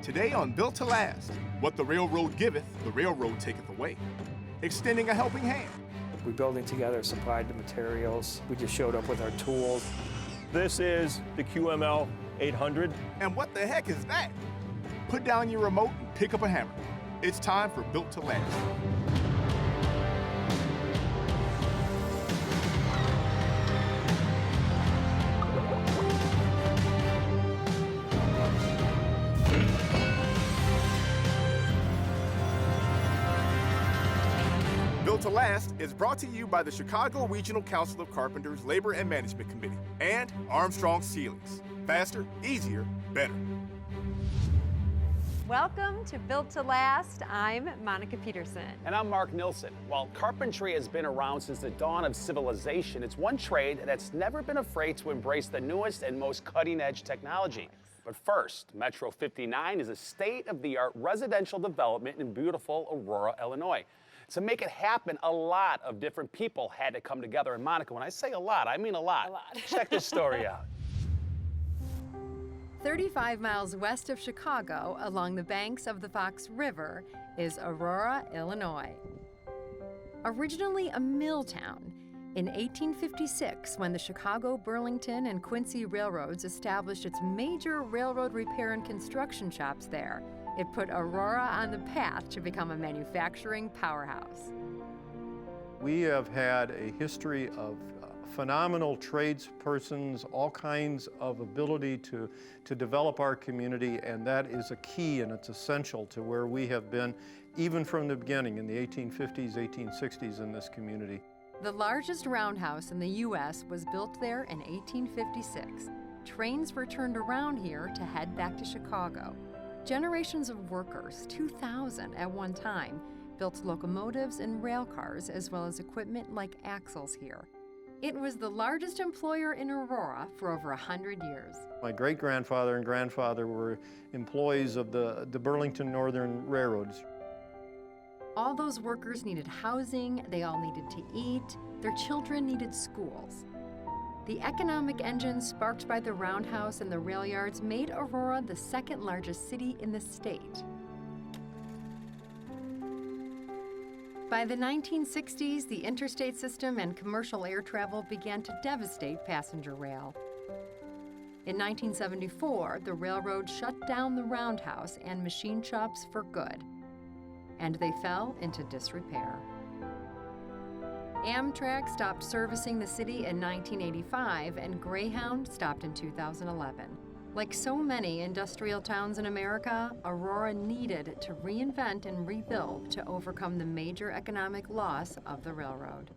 Today on Built to Last, what the railroad giveth, the railroad taketh away. Extending a helping hand. We building together, supplied the materials. We just showed up with our tools. This is the QML 800. And what the heck is that? Put down your remote and pick up a hammer. It's time for Built to Last. Built to Last is brought to you by the Chicago Regional Council of Carpenters Labor and Management Committee and Armstrong Ceilings. Faster, easier, better. Welcome to Built to Last. I'm Monica Peterson. And I'm Mark Nilsson. While carpentry has been around since the dawn of civilization, it's one trade that's never been afraid to embrace the newest and most cutting-edge technology. But first, Metro 59 is a state-of-the-art residential development in beautiful Aurora, Illinois. To make it happen, a lot of different people had to come together. And Monica, when I say a lot, I mean a lot. Check this story out. 35 miles west of Chicago, along the banks of the Fox River, is Aurora, Illinois. Originally a mill town, in 1856, when the Chicago, Burlington, and Quincy railroads established its major railroad repair and construction shops there, it put Aurora on the path to become a manufacturing powerhouse. We have had a history of phenomenal tradespersons, all kinds of ability to develop our community, and that is a key and it's essential to where we have been even from the beginning in the 1850s, 1860s in this community. The largest roundhouse in the U.S. was built there in 1856. Trains were turned around here to head back to Chicago. Generations of workers, 2,000 at one time, built locomotives and rail cars as well as equipment like axles here. It was the largest employer in Aurora for over 100 years. My great-grandfather and grandfather were employees of the Burlington Northern Railroads. All those workers needed housing, they all needed to eat, their children needed schools. The economic engine sparked by the roundhouse and the rail yards made Aurora the second largest city in the state. By the 1960s, the interstate system and commercial air travel began to devastate passenger rail. In 1974, the railroad shut down the roundhouse and machine shops for good, and they fell into disrepair. Amtrak stopped servicing the city in 1985, and Greyhound stopped in 2011. Like so many industrial towns in America, Aurora needed to reinvent and rebuild to overcome the major economic loss of the railroad.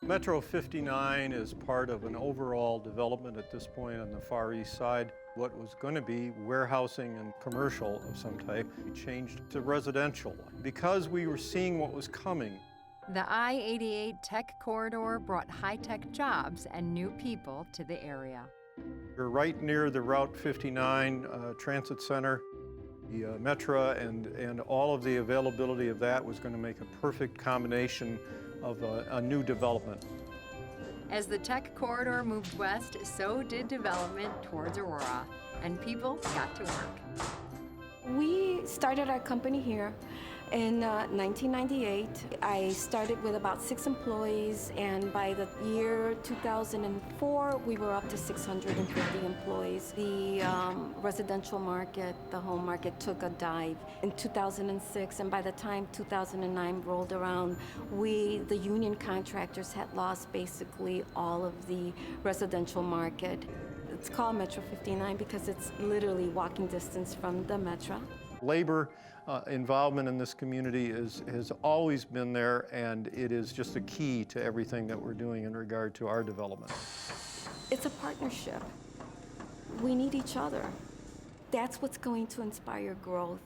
Metro 59 is part of an overall development at this point on the Far East Side. What was going to be warehousing and commercial of some type, we changed to residential because we were seeing what was coming. The I-88 Tech Corridor brought high-tech jobs and new people to the area. We're right near the Route 59 Transit Center. The Metra and all of the availability of that was going to make a perfect combination of a new development. As the Tech Corridor moved west, so did development towards Aurora, and people got to work. We started our company here in 1998. I started with about 6 employees, and by the year 2004, we were up to 650 employees. The residential market, the home market, took a dive in 2006, and by the time 2009 rolled around, the union contractors had lost basically all of the residential market. It's called Metro 59 because it's literally walking distance from the Metra. Labor involvement in this community has always been there, and it is just a key to everything that we're doing in regard to our development. It's a partnership. We need each other. That's what's going to inspire growth.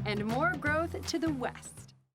And more growth to the west.